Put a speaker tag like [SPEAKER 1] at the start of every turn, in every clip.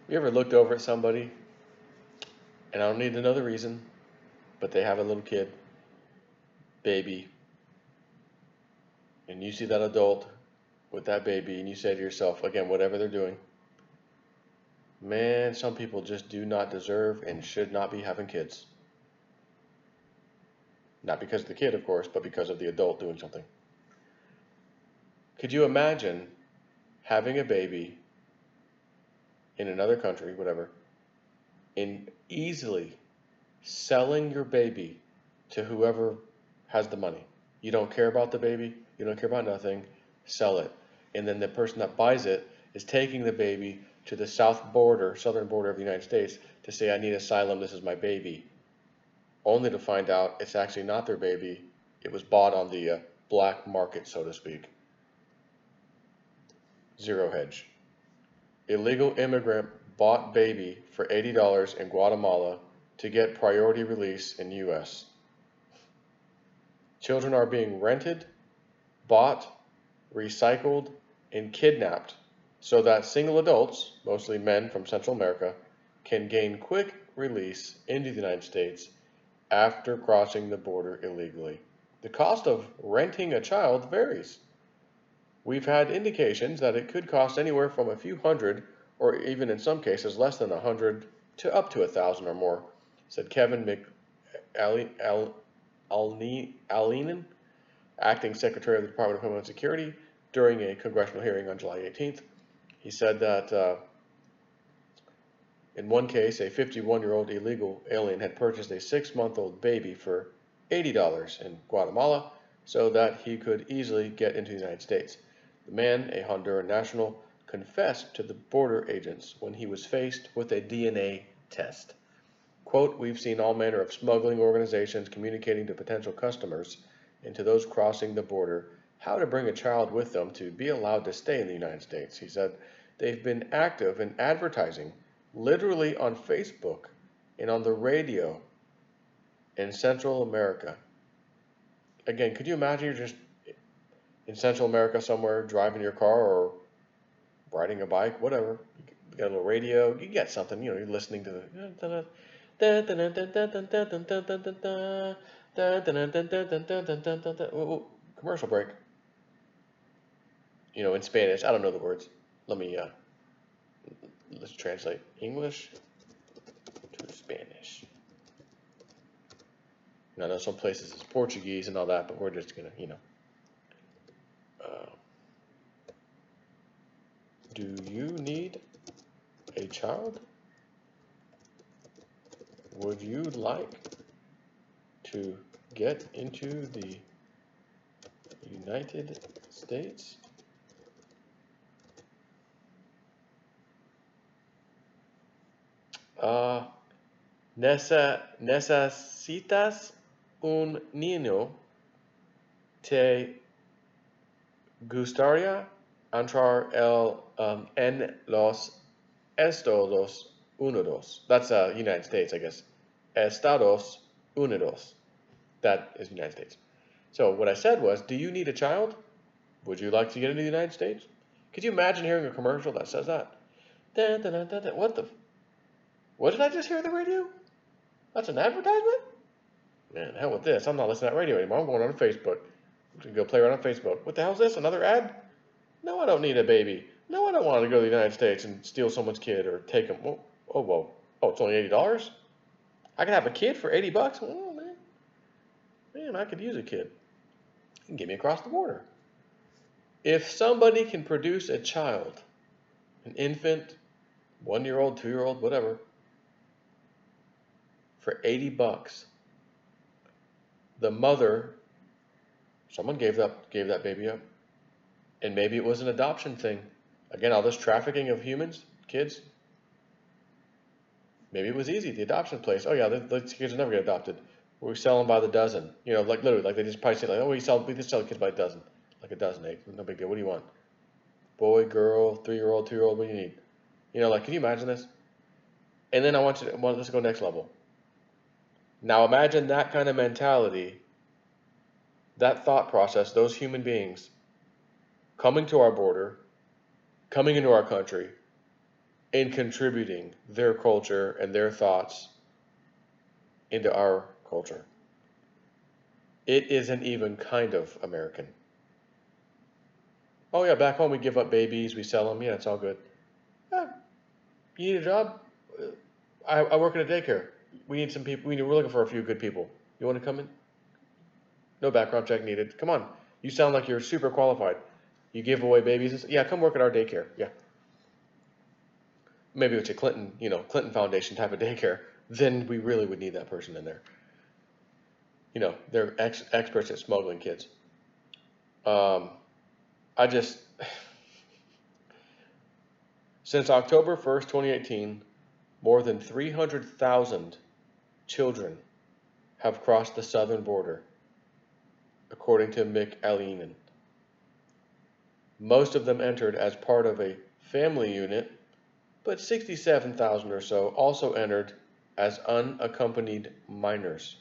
[SPEAKER 1] You ever looked over at somebody, and I don't need to know the reason, but they have a little kid, baby, and you see that adult with that baby, and you say to yourself, again, whatever they're doing, man, some people just do not deserve and should not be having kids. Not because of the kid, of course, but because of the adult doing something. Could you imagine having a baby in another country, whatever, and easily selling your baby to whoever has the money? You don't care about the baby, you don't care about nothing, sell it. And then the person that buys it is taking the baby to the southern border of the United States to say, I need asylum, this is my baby. Only to find out it's actually not their baby, it was bought on the black market, so to speak. Zero hedge. Illegal immigrant bought baby for $80 in Guatemala to get priority release in U.S. Children are being rented, bought, recycled, and kidnapped so that single adults, mostly men from Central America, can gain quick release into the United States after crossing the border illegally. The cost of renting a child varies. We've had indications that it could cost anywhere from a few hundred, or even in some cases less than 100, to up to 1,000 or more, said Kevin McAleenan, acting Secretary of the Department of Homeland Security, during a congressional hearing on July 18th. He said that in one case, a 51-year-old illegal alien had purchased a 6-month-old baby for $80 in Guatemala so that he could easily get into the United States. The man, a Honduran national, confessed to the border agents when he was faced with a DNA test. Quote, we've seen all manner of smuggling organizations communicating to potential customers and to those crossing the border how to bring a child with them to be allowed to stay in the United States. He said they've been active in advertising literally on Facebook and on the radio in Central America. Again, could you imagine you're just in Central America somewhere driving your car or riding a bike, whatever. You got a little radio, you get something, you're listening to the commercial break. In Spanish. I don't know the words. Let's translate English to Spanish. I know some places it's Portuguese and all that, but we're just gonna, do you need a child? Would you like to get into the United States? Necesitas un niño. ¿Te gustaría entrar en los Estados Unidos? That's United States, I guess. Estados Unidos. That is United States. So what I said was, do you need a child? Would you like to get into the United States? Could you imagine hearing a commercial that says that? What did I just hear on the radio? That's an advertisement? Man, hell with this. I'm not listening to that radio anymore. I'm going on Facebook. I'm going to go play around on Facebook. What the hell is this? Another ad? No, I don't need a baby. No, I don't want to go to the United States and steal someone's kid or take them. Whoa. Oh, it's only $80? I can have a kid for $80? Oh, man. Man, I could use a kid. You can get me across the border. If somebody can produce a child, an infant, 1-year-old, 2-year-old, whatever, for $80, the mother, someone gave that baby up, and maybe it was an adoption thing. Again, all this trafficking of humans, kids. Maybe it was easy, the adoption place. Oh yeah, those kids will never get adopted. We sell them by the dozen. Like literally, like they just probably say like, oh, we just sell kids by the dozen, like a dozen eggs. No big deal. What do you want? Boy, girl, 3-year-old, 2-year-old. What do you need? Can you imagine this? And then let's go next level. Now imagine that kind of mentality, that thought process, those human beings coming to our border, coming into our country, in contributing their culture and their thoughts into our culture. It isn't even kind of American. Oh yeah, back home we give up babies, we sell them. Yeah, it's all good. Yeah, you need a job? I work in a daycare. We need some people. We're looking for a few good people. You want to come in? No background check needed. Come on. You sound like you're super qualified. You give away babies. Yeah, come work at our daycare. Yeah. Maybe it's a Clinton, Clinton Foundation type of daycare. Then we really would need that person in there. They're experts at smuggling kids. Um, I just, since October 1st, 2018, more than 300,000 children have crossed the southern border, according to Mick Alinen. Most of them entered as part of a family unit, but 67,000 or so also entered as unaccompanied minors.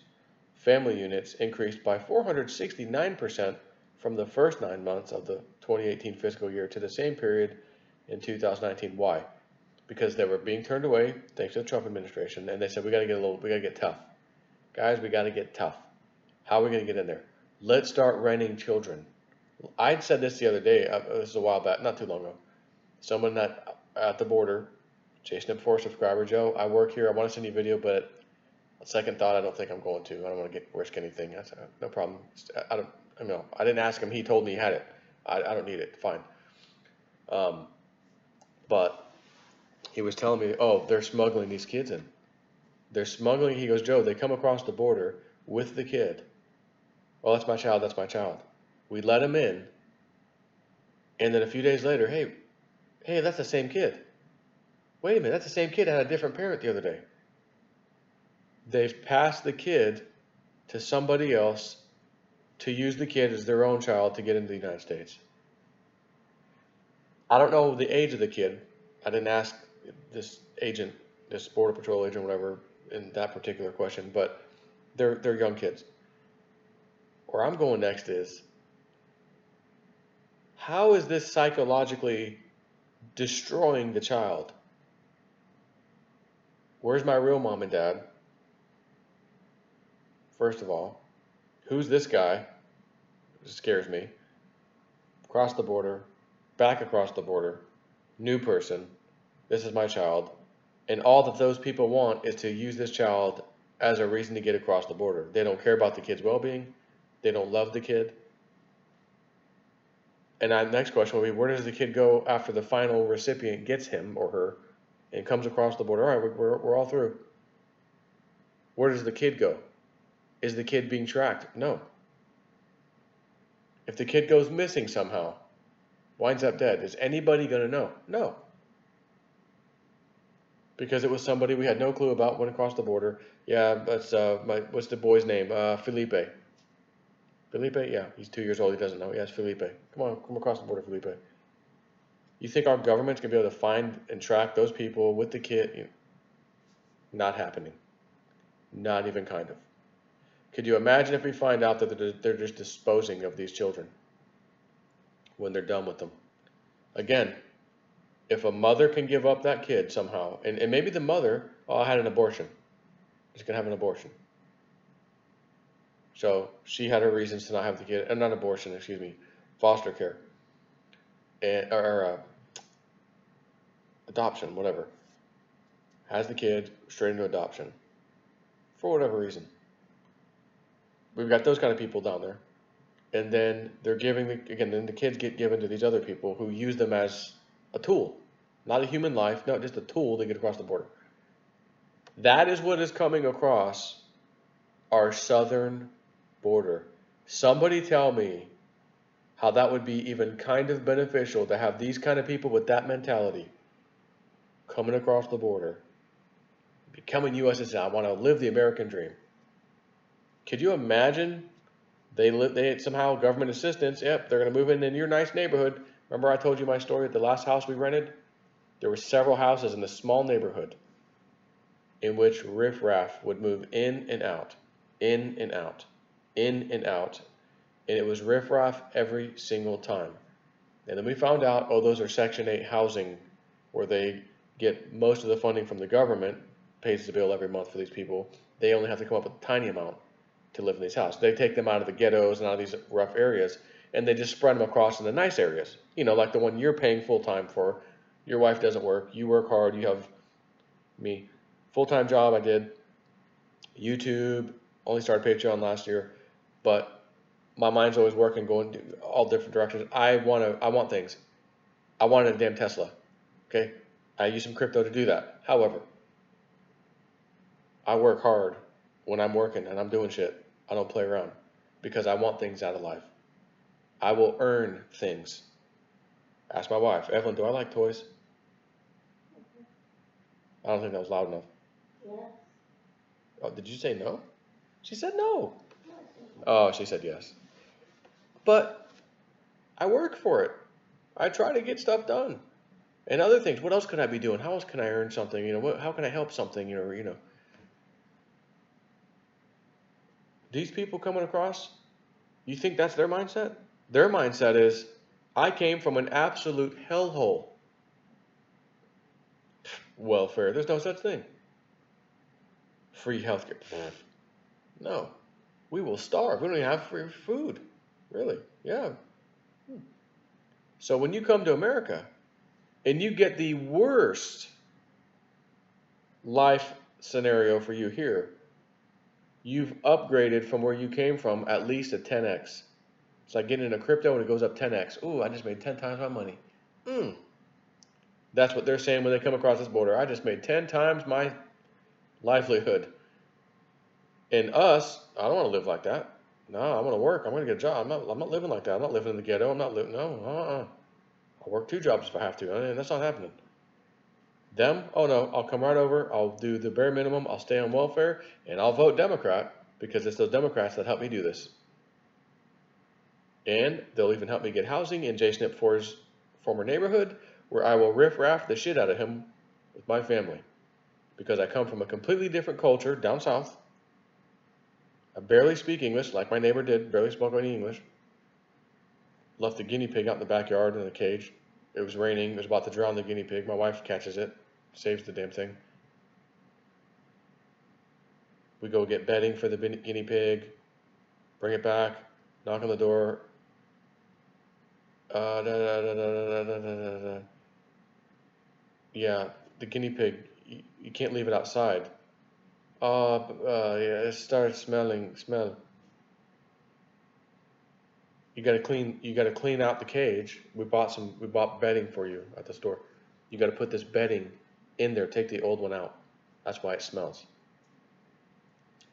[SPEAKER 1] Family units increased by 469% from the first 9 months of the 2018 fiscal year to the same period in 2019. Why? Because they were being turned away thanks to the Trump administration, and they said we got to get tough. Guys, we got to get tough. How are we going to get in there? Let's start renting children. I'd said this the other day. This is a while back, not too long ago. Someone at the border, chasing up for a subscriber, Joe, I work here. I want to send you a video, but on second thought, I don't think I'm going to. I don't want to risk anything. I said, no problem. I didn't ask him. He told me he had it. I don't need it. Fine. But he was telling me, oh, they're smuggling these kids in. They're smuggling. He goes, Joe, they come across the border with the kid. Well, that's my child. That's my child. We let him in. And then a few days later, hey, that's the same kid. Wait a minute, that's the same kid. I had a different parent the other day. They've passed the kid to somebody else to use the kid as their own child to get into the United States. I don't know the age of the kid. I didn't ask this agent, this Border Patrol agent, whatever, in that particular question, but they're young kids. Where I'm going next is, how is this psychologically destroying the child? Where's my real mom and dad? First of all, who's this guy? It scares me. Across the border, back across the border, new person. This is my child. And all that those people want is to use this child as a reason to get across the border. They don't care about the kid's well-being. They don't love the kid. And the next question will be, where does the kid go after the final recipient gets him or her and comes across the border? All right, we're all through. Where does the kid go? Is the kid being tracked? No. If the kid goes missing somehow, winds up dead, is anybody going to know? No. Because it was somebody we had no clue about, went across the border. Yeah, that's what's the boy's name? Felipe. Felipe? Yeah, he's 2 years old. He doesn't know. Yeah, it's Felipe. Come across the border, Felipe. You think our government's going to be able to find and track those people with the kid? Not happening. Not even kind of. Could you imagine if we find out that they're just disposing of these children when they're done with them? Again, if a mother can give up that kid somehow, and maybe the mother, I had an abortion. She's going to have an abortion. So she had her reasons to not have the kid, not abortion, excuse me, foster care, or adoption, whatever. Has the kid straight into adoption for whatever reason. We've got those kind of people down there, and then they're giving then the kids get given to these other people who use them as a tool, not a human life, no, just a tool to get across the border. That is what is coming across our southern border. Somebody tell me how that would be even kind of beneficial to have these kind of people with that mentality coming across the border, becoming U.S. citizens. I want to live the American dream. Could you imagine they somehow government assistance, yep, they're going to move in your nice neighborhood. Remember I told you my story at the last house we rented? There were several houses in this small neighborhood in which riffraff would move in and out, in and out, in and out. And it was riffraff every single time. And then we found out, those are Section 8 housing where they get most of the funding from the government, pays the bill every month for these people. They only have to come up with a tiny amount to live in these houses. They take them out of the ghettos and out of these rough areas, and they just spread them across in the nice areas. You know, like the one you're paying full time for. Your wife doesn't work. You work hard. You have me. Full time job I did. YouTube. Only started Patreon last year. But my mind's always working, going all different directions. I want things. I wanted a damn Tesla. Okay? I use some crypto to do that. However, I work hard when I'm working and I'm doing shit. I don't play around because I want things out of life. I will earn things. Ask my wife, Evelyn, do I like toys? I don't think that was loud enough.
[SPEAKER 2] Yes.
[SPEAKER 1] Oh, did you say no? She said no. Oh, she said yes. But I work for it. I try to get stuff done. And other things. What else could I be doing? How else can I earn something? You know, how can I help something? You know. These people coming across, you think that's their mindset? Their mindset is, I came from an absolute hellhole. Welfare, there's no such thing. Free healthcare. No. We will starve. We don't even have free food. Really? Yeah. So when you come to America and you get the worst life scenario for you here, you've upgraded from where you came from at least a 10x. It's like getting into crypto and it goes up 10x. Ooh, I just made 10 times my money. That's what they're saying when they come across this border. I just made 10 times my livelihood. And us, I don't want to live like that. No, I want to work. I'm going to get a job. I'm not living like that. I'm not living in the ghetto. I'm not living. No, I'll work 2 jobs if I have to. I mean, that's not happening. Them? Oh no, I'll come right over. I'll do the bare minimum. I'll stay on welfare, and I'll vote Democrat because it's those Democrats that help me do this. And they'll even help me get housing in Jay Snip 4's former neighborhood, where I will riff-raff the shit out of him with my family. Because I come from a completely different culture down south. I barely speak English, like my neighbor did, barely spoke any English. Left the guinea pig out in the backyard in a cage. It was raining, it was about to drown the guinea pig. My wife catches it, saves the damn thing. We go get bedding for the guinea pig, bring it back, knock on the door. Yeah, the guinea pig, you can't leave it outside. Yeah, it started smell. You gotta clean out the cage. We bought bedding for you at the store. You gotta put this bedding in there, take the old one out. That's why it smells.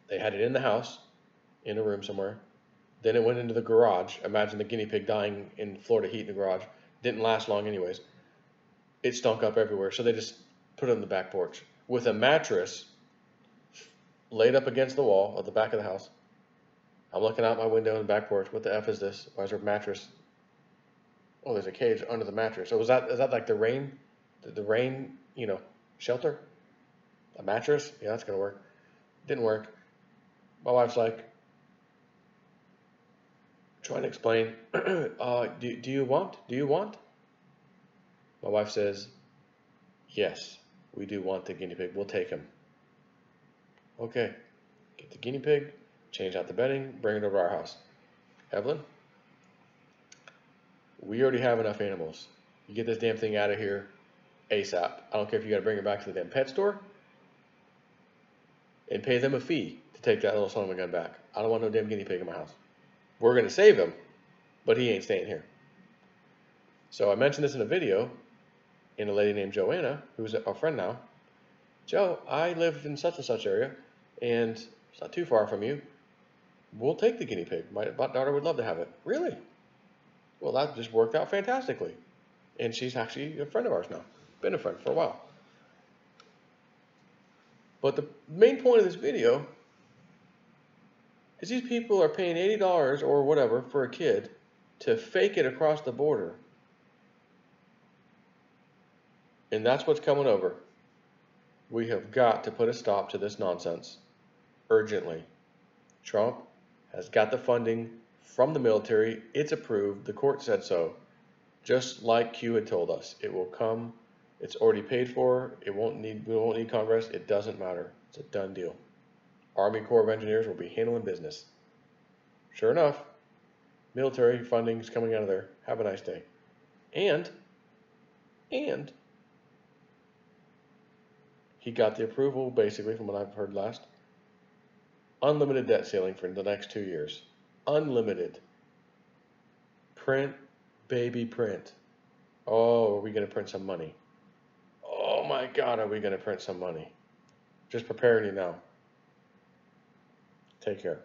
[SPEAKER 1] They had it in the house, in a room somewhere. Then it went into the garage. Imagine the guinea pig dying in Florida heat in the garage. Didn't last long anyways. It stunk up everywhere, so they just put it on the back porch with a mattress laid up against the wall at the back of the house. I'm looking out my window in the back porch. What the F is this? Why is there a mattress? Oh, there's a cage under the mattress. So is that like the rain, shelter? A mattress? Yeah, that's gonna work. Didn't work. My wife's like, trying to explain. Do you want? My wife says, yes, we do want the guinea pig. We'll take him. Okay, get the guinea pig, change out the bedding, bring it over to our house. Evelyn, we already have enough animals. You get this damn thing out of here ASAP. I don't care if you got to bring it back to the damn pet store and pay them a fee to take that little son of a gun back. I don't want no damn guinea pig in my house. We're going to save him, but he ain't staying here. So I mentioned this in a video in a lady named Joanna, who's a friend now. Joe, I live in such and such area, and it's not too far from you. We'll take the guinea pig. My daughter would love to have it. Really? Well, that just worked out fantastically. And she's actually a friend of ours now. Been a friend for a while. But the main point of this video is these people are paying $80 or whatever for a kid to fake it across the border. And that's what's coming over. We have got to put a stop to this nonsense urgently. Trump has got the funding from the military. It's approved. The court said so. Just like Q had told us, it will come It's already paid for. We won't need Congress. It doesn't matter. It's a done deal. Army Corps of Engineers will be handling business. Sure enough, military funding is coming out of there. Have a nice day. And he got the approval, basically, from what I've heard last. Unlimited debt ceiling for the next 2 years. Unlimited. Print, baby, print. Oh, are we going to print some money? Oh my God, are we going to print some money? Just preparing you now. Take care.